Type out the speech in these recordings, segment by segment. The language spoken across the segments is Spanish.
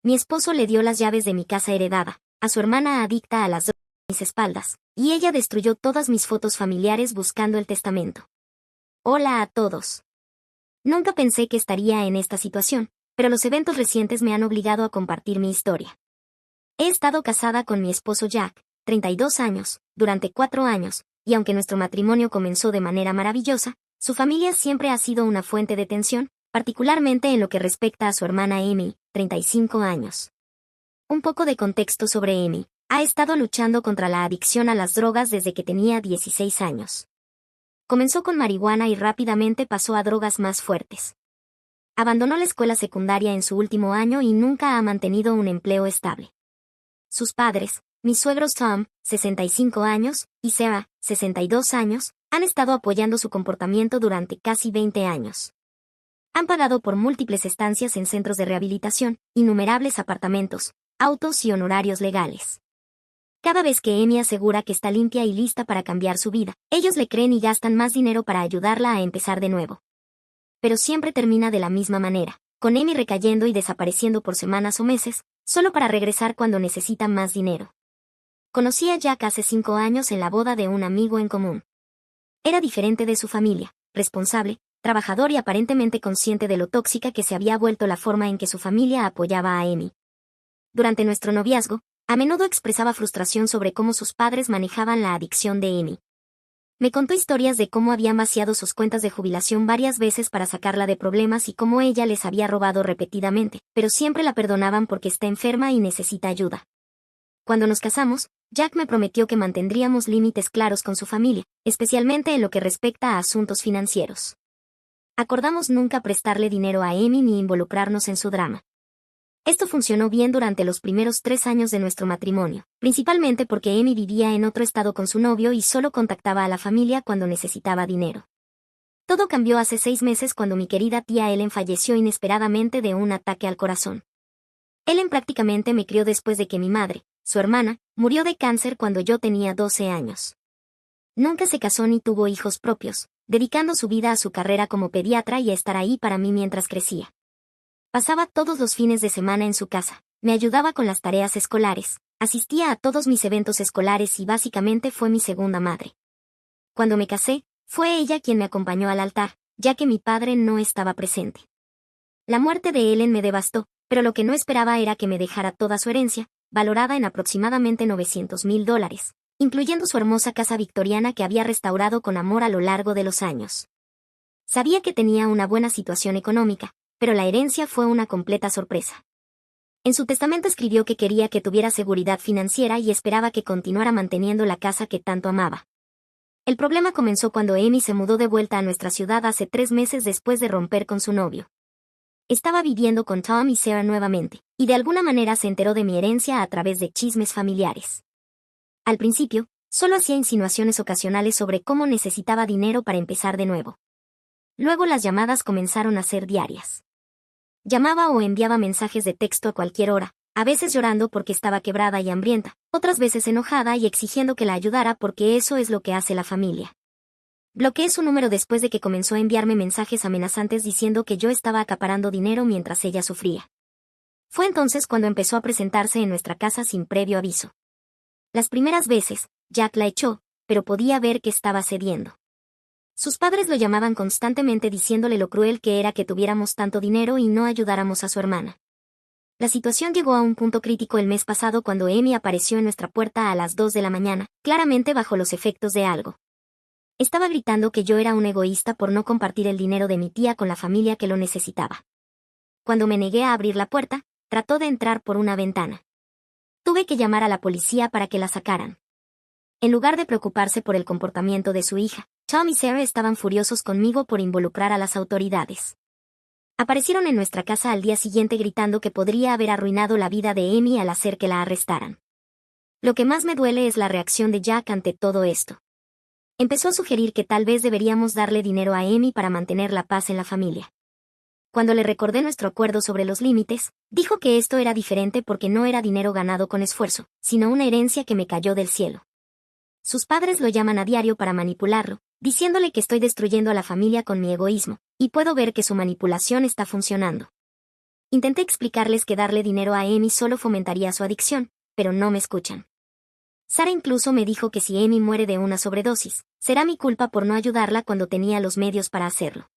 Mi esposo le dio las llaves de mi casa heredada a su hermana adicta a las drogas a mis espaldas, y ella destruyó todas mis fotos familiares buscando el testamento. Hola a todos. Nunca pensé que estaría en esta situación, pero los eventos recientes me han obligado a compartir mi historia. He estado casada con mi esposo Jack, 32 años, durante 4 años, y aunque nuestro matrimonio comenzó de manera maravillosa, su familia siempre ha sido una fuente de tensión, particularmente en lo que respecta a su hermana Amy, 35 años. Un poco de contexto sobre Amy. Ha estado luchando contra la adicción a las drogas desde que tenía 16 años. Comenzó con marihuana y rápidamente pasó a drogas más fuertes. Abandonó la escuela secundaria en su último año y nunca ha mantenido un empleo estable. Sus padres, mis suegros Tom, 65 años, y Sarah, 62 años, han estado apoyando su comportamiento durante casi 20 años. Han pagado por múltiples estancias en centros de rehabilitación, innumerables apartamentos, autos y honorarios legales. Cada vez que Amy asegura que está limpia y lista para cambiar su vida, ellos le creen y gastan más dinero para ayudarla a empezar de nuevo. Pero siempre termina de la misma manera, con Amy recayendo y desapareciendo por semanas o meses, solo para regresar cuando necesita más dinero. Conocí a Jack hace 5 años en la boda de un amigo en común. Era diferente de su familia, responsable, trabajador y aparentemente consciente de lo tóxica que se había vuelto la forma en que su familia apoyaba a Amy. Durante nuestro noviazgo, a menudo expresaba frustración sobre cómo sus padres manejaban la adicción de Amy. Me contó historias de cómo habían vaciado sus cuentas de jubilación varias veces para sacarla de problemas y cómo ella les había robado repetidamente, pero siempre la perdonaban porque está enferma y necesita ayuda. Cuando nos casamos, Jack me prometió que mantendríamos límites claros con su familia, especialmente en lo que respecta a asuntos financieros. Acordamos nunca prestarle dinero a Amy ni involucrarnos en su drama. Esto funcionó bien durante los primeros 3 años de nuestro matrimonio, principalmente porque Amy vivía en otro estado con su novio y solo contactaba a la familia cuando necesitaba dinero. Todo cambió hace 6 meses cuando mi querida tía Ellen falleció inesperadamente de un ataque al corazón. Ellen prácticamente me crió después de que mi madre, su hermana, murió de cáncer cuando yo tenía 12 años. Nunca se casó ni tuvo hijos propios, dedicando su vida a su carrera como pediatra y a estar ahí para mí mientras crecía. Pasaba todos los fines de semana en su casa, me ayudaba con las tareas escolares, asistía a todos mis eventos escolares y básicamente fue mi segunda madre. Cuando me casé, fue ella quien me acompañó al altar, ya que mi padre no estaba presente. La muerte de Ellen me devastó, pero lo que no esperaba era que me dejara toda su herencia, valorada en aproximadamente $900,000, incluyendo su hermosa casa victoriana que había restaurado con amor a lo largo de los años. Sabía que tenía una buena situación económica, pero la herencia fue una completa sorpresa. En su testamento escribió que quería que tuviera seguridad financiera y esperaba que continuara manteniendo la casa que tanto amaba. El problema comenzó cuando Amy se mudó de vuelta a nuestra ciudad hace 3 meses después de romper con su novio. Estaba viviendo con Tom y Sarah nuevamente, y de alguna manera se enteró de mi herencia a través de chismes familiares. Al principio, solo hacía insinuaciones ocasionales sobre cómo necesitaba dinero para empezar de nuevo. Luego las llamadas comenzaron a ser diarias. Llamaba o enviaba mensajes de texto a cualquier hora, a veces llorando porque estaba quebrada y hambrienta, otras veces enojada y exigiendo que la ayudara porque eso es lo que hace la familia. Bloqueé su número después de que comenzó a enviarme mensajes amenazantes diciendo que yo estaba acaparando dinero mientras ella sufría. Fue entonces cuando empezó a presentarse en nuestra casa sin previo aviso. Las primeras veces, Jack la echó, pero podía ver que estaba cediendo. Sus padres lo llamaban constantemente diciéndole lo cruel que era que tuviéramos tanto dinero y no ayudáramos a su hermana. La situación llegó a un punto crítico el mes pasado cuando Amy apareció en nuestra puerta a las 2 de la mañana, claramente bajo los efectos de algo. Estaba gritando que yo era un egoísta por no compartir el dinero de mi tía con la familia que lo necesitaba. Cuando me negué a abrir la puerta, trató de entrar por una ventana. Tuve que llamar a la policía para que la sacaran. En lugar de preocuparse por el comportamiento de su hija, Tom y Sarah estaban furiosos conmigo por involucrar a las autoridades. Aparecieron en nuestra casa al día siguiente gritando que podría haber arruinado la vida de Amy al hacer que la arrestaran. Lo que más me duele es la reacción de Jack ante todo esto. Empezó a sugerir que tal vez deberíamos darle dinero a Amy para mantener la paz en la familia. Cuando le recordé nuestro acuerdo sobre los límites, dijo que esto era diferente porque no era dinero ganado con esfuerzo, sino una herencia que me cayó del cielo. Sus padres lo llaman a diario para manipularlo, diciéndole que estoy destruyendo a la familia con mi egoísmo, y puedo ver que su manipulación está funcionando. Intenté explicarles que darle dinero a Amy solo fomentaría su adicción, pero no me escuchan. Sara incluso me dijo que si Amy muere de una sobredosis, será mi culpa por no ayudarla cuando tenía los medios para hacerlo.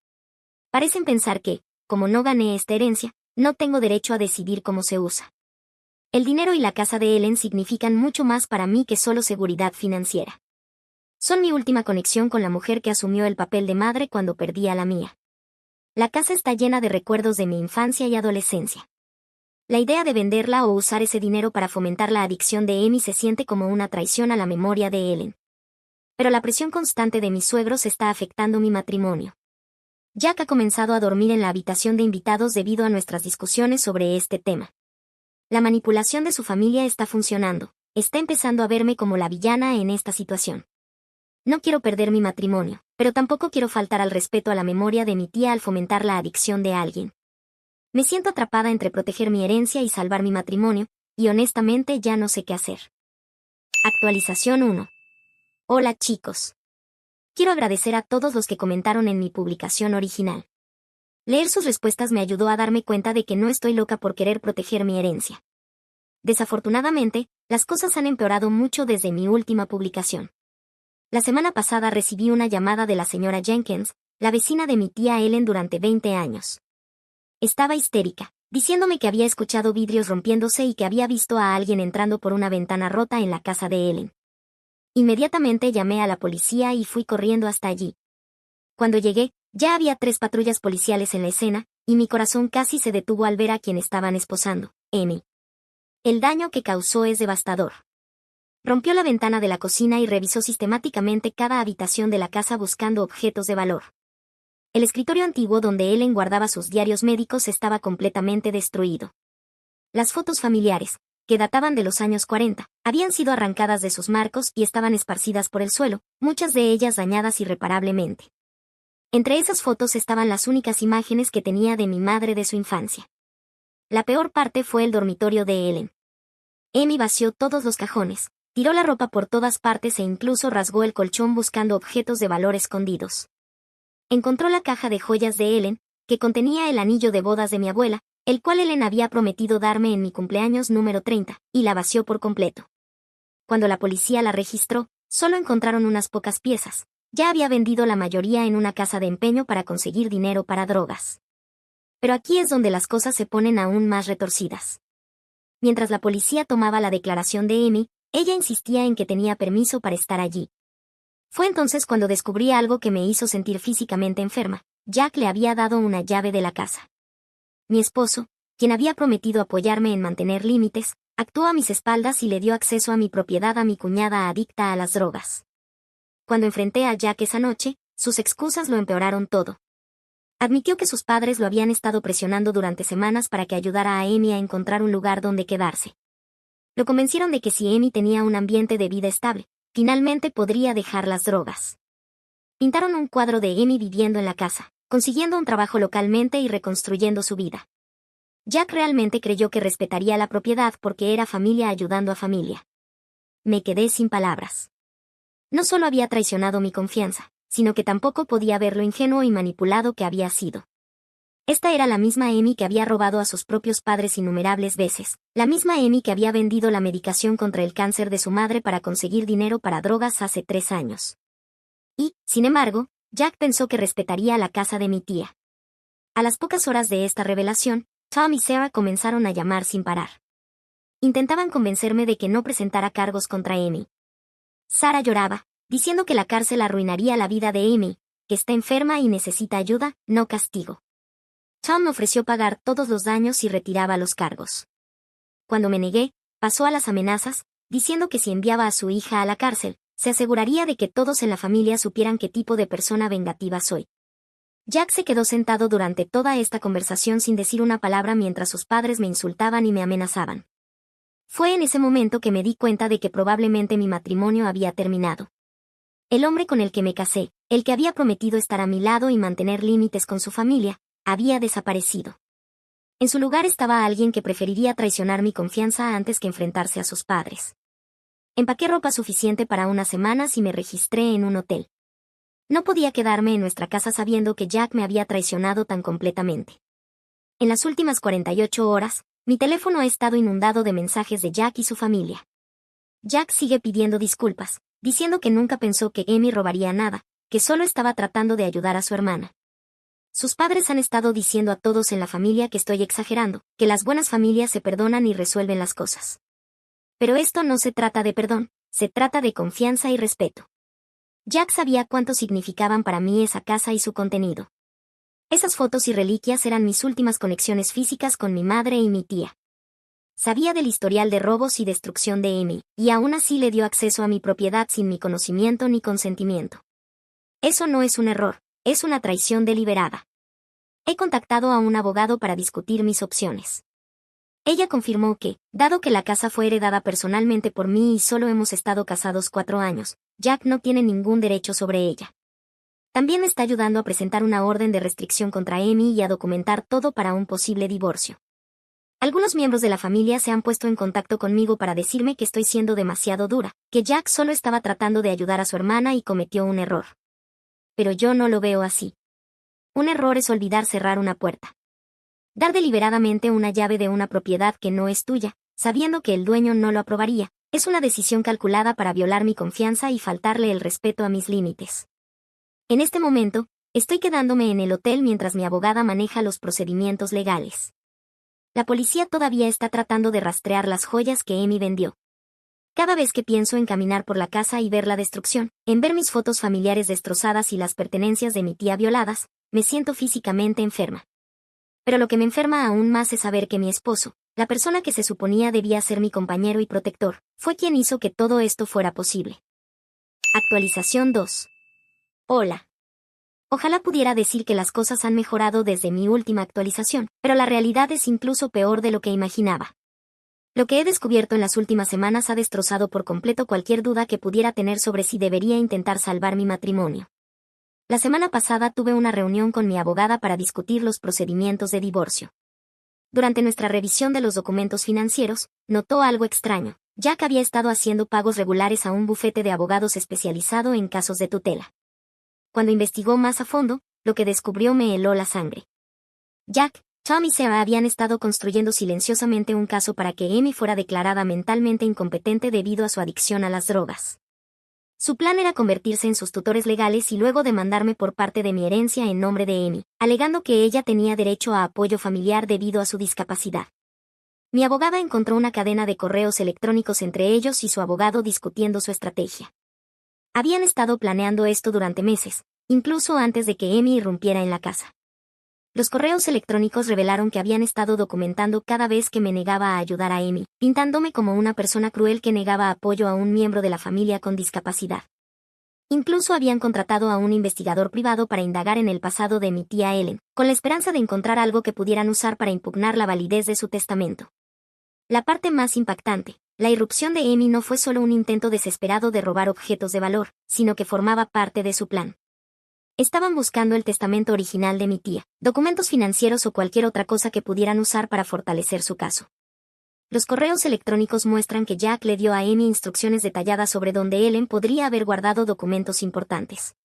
Parecen pensar que, como no gané esta herencia, no tengo derecho a decidir cómo se usa. El dinero y la casa de Ellen significan mucho más para mí que solo seguridad financiera. Son mi última conexión con la mujer que asumió el papel de madre cuando perdí a la mía. La casa está llena de recuerdos de mi infancia y adolescencia. La idea de venderla o usar ese dinero para fomentar la adicción de Amy se siente como una traición a la memoria de Ellen. Pero la presión constante de mis suegros está afectando mi matrimonio. Jack ha comenzado a dormir en la habitación de invitados debido a nuestras discusiones sobre este tema. La manipulación de su familia está funcionando, está empezando a verme como la villana en esta situación. No quiero perder mi matrimonio, pero tampoco quiero faltar al respeto a la memoria de mi tía al fomentar la adicción de alguien. Me siento atrapada entre proteger mi herencia y salvar mi matrimonio, y honestamente ya no sé qué hacer. Actualización 1. Hola chicos. Quiero agradecer a todos los que comentaron en mi publicación original. Leer sus respuestas me ayudó a darme cuenta de que no estoy loca por querer proteger mi herencia. Desafortunadamente, las cosas han empeorado mucho desde mi última publicación. La semana pasada recibí una llamada de la señora Jenkins, la vecina de mi tía Ellen durante 20 años. Estaba histérica, diciéndome que había escuchado vidrios rompiéndose y que había visto a alguien entrando por una ventana rota en la casa de Ellen. Inmediatamente llamé a la policía y fui corriendo hasta allí. Cuando llegué, ya había 3 patrullas policiales en la escena, y mi corazón casi se detuvo al ver a quien estaban esposando, Amy. El daño que causó es devastador. Rompió la ventana de la cocina y revisó sistemáticamente cada habitación de la casa buscando objetos de valor. El escritorio antiguo donde Ellen guardaba sus diarios médicos estaba completamente destruido. Las fotos familiares, que databan de los años 40, habían sido arrancadas de sus marcos y estaban esparcidas por el suelo, muchas de ellas dañadas irreparablemente. Entre esas fotos estaban las únicas imágenes que tenía de mi madre de su infancia. La peor parte fue el dormitorio de Ellen. Amy vació todos los cajones, tiró la ropa por todas partes e incluso rasgó el colchón buscando objetos de valor escondidos. Encontró la caja de joyas de Ellen, que contenía el anillo de bodas de mi abuela, el cual Ellen había prometido darme en mi cumpleaños número 30, y la vació por completo. Cuando la policía la registró, solo encontraron unas pocas piezas. Ya había vendido la mayoría en una casa de empeño para conseguir dinero para drogas. Pero aquí es donde las cosas se ponen aún más retorcidas. Mientras la policía tomaba la declaración de Amy, ella insistía en que tenía permiso para estar allí. Fue entonces cuando descubrí algo que me hizo sentir físicamente enferma. Jack le había dado una llave de la casa. Mi esposo, quien había prometido apoyarme en mantener límites, actuó a mis espaldas y le dio acceso a mi propiedad a mi cuñada adicta a las drogas. Cuando enfrenté a Jack esa noche, sus excusas lo empeoraron todo. Admitió que sus padres lo habían estado presionando durante semanas para que ayudara a Amy a encontrar un lugar donde quedarse. Lo convencieron de que si Amy tenía un ambiente de vida estable, finalmente podría dejar las drogas. Pintaron un cuadro de Amy viviendo en la casa, consiguiendo un trabajo localmente y reconstruyendo su vida. Jack realmente creyó que respetaría la propiedad porque era familia ayudando a familia. Me quedé sin palabras. No solo había traicionado mi confianza, sino que tampoco podía ver lo ingenuo y manipulado que había sido. Esta era la misma Amy que había robado a sus propios padres innumerables veces, la misma Amy que había vendido la medicación contra el cáncer de su madre para conseguir dinero para drogas hace 3 años. Y, sin embargo, Jack pensó que respetaría la casa de mi tía. A las pocas horas de esta revelación, Tom y Sarah comenzaron a llamar sin parar. Intentaban convencerme de que no presentara cargos contra Amy. Sarah lloraba, diciendo que la cárcel arruinaría la vida de Amy, que está enferma y necesita ayuda, no castigo. Tom me ofreció pagar todos los daños si retiraba los cargos. Cuando me negué, pasó a las amenazas, diciendo que si enviaba a su hija a la cárcel, se aseguraría de que todos en la familia supieran qué tipo de persona vengativa soy. Jack se quedó sentado durante toda esta conversación sin decir una palabra mientras sus padres me insultaban y me amenazaban. Fue en ese momento que me di cuenta de que probablemente mi matrimonio había terminado. El hombre con el que me casé, el que había prometido estar a mi lado y mantener límites con su familia, había desaparecido. En su lugar estaba alguien que preferiría traicionar mi confianza antes que enfrentarse a sus padres. Empaqué ropa suficiente para unas semanas y me registré en un hotel. No podía quedarme en nuestra casa sabiendo que Jack me había traicionado tan completamente. En las últimas 48 horas, mi teléfono ha estado inundado de mensajes de Jack y su familia. Jack sigue pidiendo disculpas, diciendo que nunca pensó que Amy robaría nada, que solo estaba tratando de ayudar a su hermana. Sus padres han estado diciendo a todos en la familia que estoy exagerando, que las buenas familias se perdonan y resuelven las cosas. Pero esto no se trata de perdón, se trata de confianza y respeto. Jack sabía cuánto significaban para mí esa casa y su contenido. Esas fotos y reliquias eran mis últimas conexiones físicas con mi madre y mi tía. Sabía del historial de robos y destrucción de Amy, y aún así le dio acceso a mi propiedad sin mi conocimiento ni consentimiento. Eso no es un error, es una traición deliberada. He contactado a un abogado para discutir mis opciones. Ella confirmó que, dado que la casa fue heredada personalmente por mí y solo hemos estado casados 4 años, Jack no tiene ningún derecho sobre ella. También está ayudando a presentar una orden de restricción contra Amy y a documentar todo para un posible divorcio. Algunos miembros de la familia se han puesto en contacto conmigo para decirme que estoy siendo demasiado dura, que Jack solo estaba tratando de ayudar a su hermana y cometió un error. Pero yo no lo veo así. Un error es olvidar cerrar una puerta. Dar deliberadamente una llave de una propiedad que no es tuya, sabiendo que el dueño no lo aprobaría, es una decisión calculada para violar mi confianza y faltarle el respeto a mis límites. En este momento, estoy quedándome en el hotel mientras mi abogada maneja los procedimientos legales. La policía todavía está tratando de rastrear las joyas que Amy vendió. Cada vez que pienso en caminar por la casa y ver la destrucción, en ver mis fotos familiares destrozadas y las pertenencias de mi tía violadas, me siento físicamente enferma. Pero lo que me enferma aún más es saber que mi esposo, la persona que se suponía debía ser mi compañero y protector, fue quien hizo que todo esto fuera posible. Actualización 2. Hola. Ojalá pudiera decir que las cosas han mejorado desde mi última actualización, pero la realidad es incluso peor de lo que imaginaba. Lo que he descubierto en las últimas semanas ha destrozado por completo cualquier duda que pudiera tener sobre si debería intentar salvar mi matrimonio. La semana pasada tuve una reunión con mi abogada para discutir los procedimientos de divorcio. Durante nuestra revisión de los documentos financieros, notó algo extraño. Jack había estado haciendo pagos regulares a un bufete de abogados especializado en casos de tutela. Cuando investigó más a fondo, lo que descubrió me heló la sangre. Jack, Tom y Sarah habían estado construyendo silenciosamente un caso para que Amy fuera declarada mentalmente incompetente debido a su adicción a las drogas. Su plan era convertirse en sus tutores legales y luego demandarme por parte de mi herencia en nombre de Amy, alegando que ella tenía derecho a apoyo familiar debido a su discapacidad. Mi abogada encontró una cadena de correos electrónicos entre ellos y su abogado discutiendo su estrategia. Habían estado planeando esto durante meses, incluso antes de que Amy irrumpiera en la casa. Los correos electrónicos revelaron que habían estado documentando cada vez que me negaba a ayudar a Amy, pintándome como una persona cruel que negaba apoyo a un miembro de la familia con discapacidad. Incluso habían contratado a un investigador privado para indagar en el pasado de mi tía Ellen, con la esperanza de encontrar algo que pudieran usar para impugnar la validez de su testamento. La parte más impactante, la irrupción de Amy no fue solo un intento desesperado de robar objetos de valor, sino que formaba parte de su plan. Estaban buscando el testamento original de mi tía, documentos financieros o cualquier otra cosa que pudieran usar para fortalecer su caso. Los correos electrónicos muestran que Jack le dio a Amy instrucciones detalladas sobre dónde Ellen podría haber guardado documentos importantes.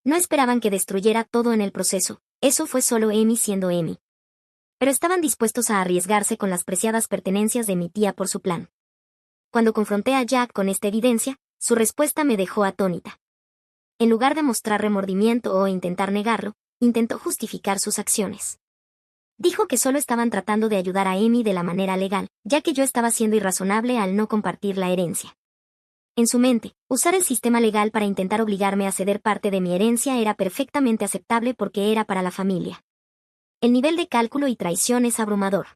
No esperaban que destruyera todo en el proceso, eso fue solo Amy siendo Amy. Pero estaban dispuestos a arriesgarse con las preciadas pertenencias de mi tía por su plan. Cuando confronté a Jack con esta evidencia, su respuesta me dejó atónita. En lugar de mostrar remordimiento o intentar negarlo, intentó justificar sus acciones. Dijo que solo estaban tratando de ayudar a Amy de la manera legal, ya que yo estaba siendo irrazonable al no compartir la herencia. En su mente, usar el sistema legal para intentar obligarme a ceder parte de mi herencia era perfectamente aceptable porque era para la familia. El nivel de cálculo y traición es abrumador.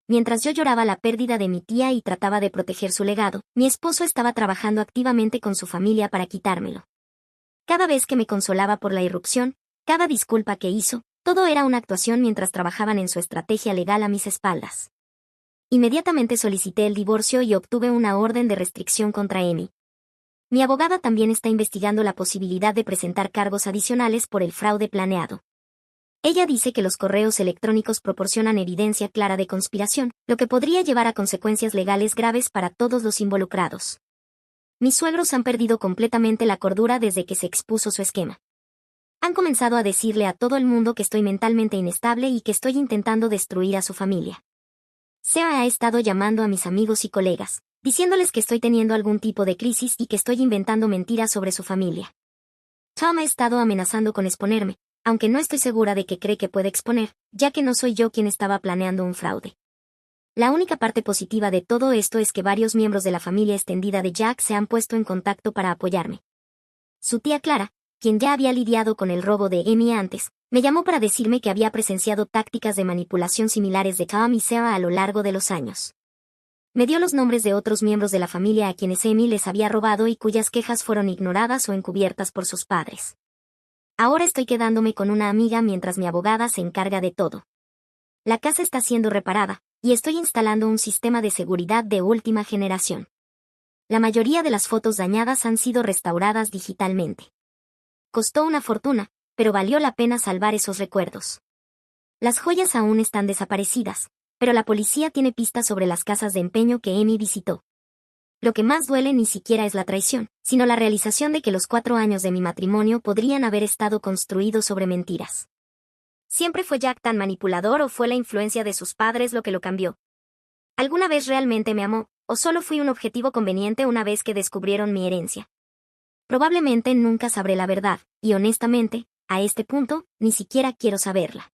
Mientras yo lloraba la pérdida de mi tía y trataba de proteger su legado, mi esposo estaba trabajando activamente con su familia para quitármelo. Cada vez que me consolaba por la irrupción, cada disculpa que hizo, todo era una actuación mientras trabajaban en su estrategia legal a mis espaldas. Inmediatamente solicité el divorcio y obtuve una orden de restricción contra Amy. Mi abogada también está investigando la posibilidad de presentar cargos adicionales por el fraude planeado. Ella dice que los correos electrónicos proporcionan evidencia clara de conspiración, lo que podría llevar a consecuencias legales graves para todos los involucrados. Mis suegros han perdido completamente la cordura desde que se expuso su esquema. Han comenzado a decirle a todo el mundo que estoy mentalmente inestable y que estoy intentando destruir a su familia. Sarah ha estado llamando a mis amigos y colegas, diciéndoles que estoy teniendo algún tipo de crisis y que estoy inventando mentiras sobre su familia. Tom ha estado amenazando con exponerme, aunque no estoy segura de que cree que puede exponer, ya que no soy yo quien estaba planeando un fraude. La única parte positiva de todo esto es que varios miembros de la familia extendida de Jack se han puesto en contacto para apoyarme. Su tía Clara, quien ya había lidiado con el robo de Amy antes, me llamó para decirme que había presenciado tácticas de manipulación similares de Tom y Sarah a lo largo de los años. Me dio los nombres de otros miembros de la familia a quienes Amy les había robado y cuyas quejas fueron ignoradas o encubiertas por sus padres. Ahora estoy quedándome con una amiga mientras mi abogada se encarga de todo. La casa está siendo reparada, y estoy instalando un sistema de seguridad de última generación. La mayoría de las fotos dañadas han sido restauradas digitalmente. Costó una fortuna, pero valió la pena salvar esos recuerdos. Las joyas aún están desaparecidas, pero la policía tiene pistas sobre las casas de empeño que Amy visitó. Lo que más duele ni siquiera es la traición, sino la realización de que los 4 años de mi matrimonio podrían haber estado construidos sobre mentiras. ¿Siempre fue Jack tan manipulador o fue la influencia de sus padres lo que lo cambió? ¿Alguna vez realmente me amó, o solo fui un objetivo conveniente una vez que descubrieron mi herencia? Probablemente nunca sabré la verdad, y honestamente, a este punto, ni siquiera quiero saberla.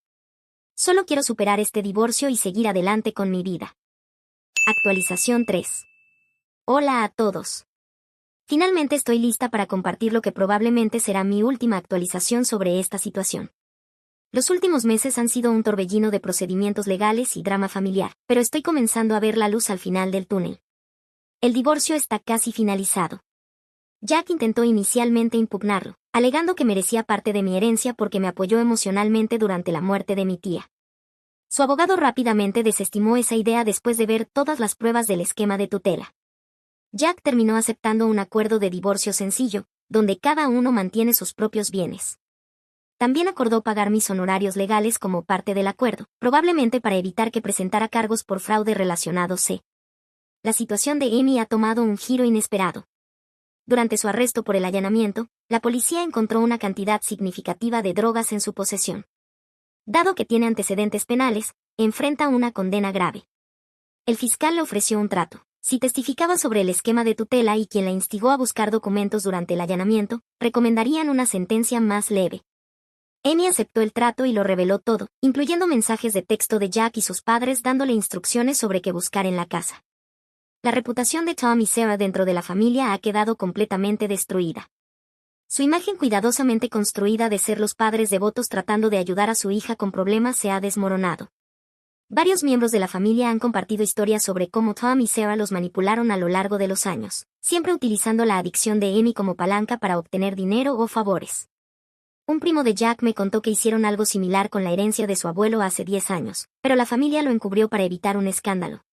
Solo quiero superar este divorcio y seguir adelante con mi vida. Actualización 3. Hola a todos. Finalmente estoy lista para compartir lo que probablemente será mi última actualización sobre esta situación. Los últimos meses han sido un torbellino de procedimientos legales y drama familiar, pero estoy comenzando a ver la luz al final del túnel. El divorcio está casi finalizado. Jack intentó inicialmente impugnarlo, alegando que merecía parte de mi herencia porque me apoyó emocionalmente durante la muerte de mi tía. Su abogado rápidamente desestimó esa idea después de ver todas las pruebas del esquema de tutela. Jack terminó aceptando un acuerdo de divorcio sencillo, donde cada uno mantiene sus propios bienes. También acordó pagar mis honorarios legales como parte del acuerdo, probablemente para evitar que presentara cargos por fraude relacionados. La situación de Amy ha tomado un giro inesperado. Durante su arresto por el allanamiento, la policía encontró una cantidad significativa de drogas en su posesión. Dado que tiene antecedentes penales, enfrenta una condena grave. El fiscal le ofreció un trato. Si testificaba sobre el esquema de tutela y quien la instigó a buscar documentos durante el allanamiento, recomendarían una sentencia más leve. Amy aceptó el trato y lo reveló todo, incluyendo mensajes de texto de Jack y sus padres dándole instrucciones sobre qué buscar en la casa. La reputación de Tom y Sarah dentro de la familia ha quedado completamente destruida. Su imagen cuidadosamente construida de ser los padres devotos tratando de ayudar a su hija con problemas se ha desmoronado. Varios miembros de la familia han compartido historias sobre cómo Tom y Sarah los manipularon a lo largo de los años, siempre utilizando la adicción de Amy como palanca para obtener dinero o favores. Un primo de Jack me contó que hicieron algo similar con la herencia de su abuelo hace 10 años, pero la familia lo encubrió para evitar un escándalo.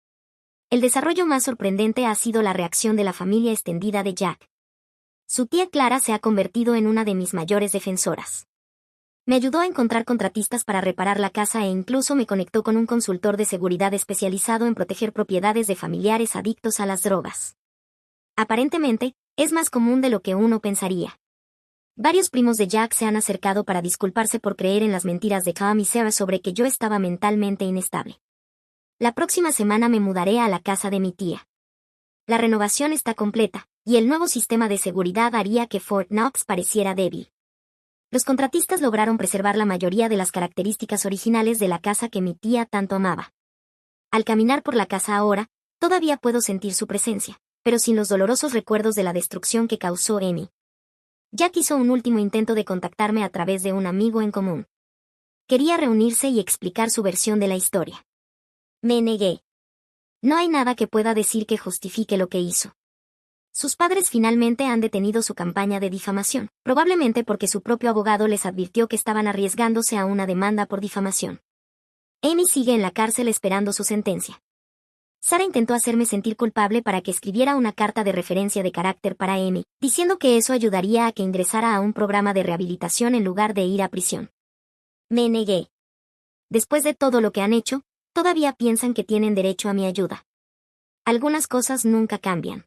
El desarrollo más sorprendente ha sido la reacción de la familia extendida de Jack. Su tía Clara se ha convertido en una de mis mayores defensoras. Me ayudó a encontrar contratistas para reparar la casa e incluso me conectó con un consultor de seguridad especializado en proteger propiedades de familiares adictos a las drogas. Aparentemente, es más común de lo que uno pensaría. Varios primos de Jack se han acercado para disculparse por creer en las mentiras de Tom y Sarah sobre que yo estaba mentalmente inestable. La próxima semana me mudaré a la casa de mi tía. La renovación está completa, y el nuevo sistema de seguridad haría que Fort Knox pareciera débil. Los contratistas lograron preservar la mayoría de las características originales de la casa que mi tía tanto amaba. Al caminar por la casa ahora, todavía puedo sentir su presencia, pero sin los dolorosos recuerdos de la destrucción que causó Amy. Jack hizo un último intento de contactarme a través de un amigo en común. Quería reunirse y explicar su versión de la historia. Me negué. No hay nada que pueda decir que justifique lo que hizo. Sus padres finalmente han detenido su campaña de difamación, probablemente porque su propio abogado les advirtió que estaban arriesgándose a una demanda por difamación. Amy sigue en la cárcel esperando su sentencia. Sarah intentó hacerme sentir culpable para que escribiera una carta de referencia de carácter para Amy, diciendo que eso ayudaría a que ingresara a un programa de rehabilitación en lugar de ir a prisión. Me negué. Después de todo lo que han hecho, todavía piensan que tienen derecho a mi ayuda. Algunas cosas nunca cambian.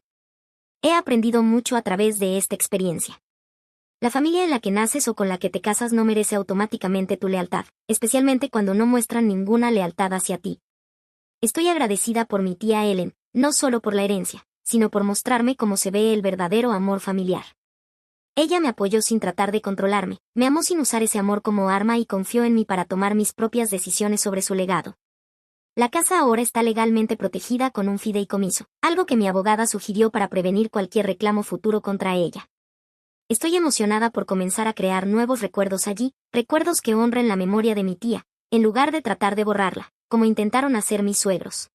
He aprendido mucho a través de esta experiencia. La familia en la que naces o con la que te casas no merece automáticamente tu lealtad, especialmente cuando no muestran ninguna lealtad hacia ti. Estoy agradecida por mi tía Ellen, no solo por la herencia, sino por mostrarme cómo se ve el verdadero amor familiar. Ella me apoyó sin tratar de controlarme, me amó sin usar ese amor como arma y confió en mí para tomar mis propias decisiones sobre su legado. La casa ahora está legalmente protegida con un fideicomiso, algo que mi abogada sugirió para prevenir cualquier reclamo futuro contra ella. Estoy emocionada por comenzar a crear nuevos recuerdos allí, recuerdos que honren la memoria de mi tía, en lugar de tratar de borrarla, como intentaron hacer mis suegros.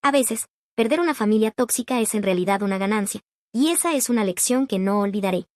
A veces, perder una familia tóxica es en realidad una ganancia, y esa es una lección que no olvidaré.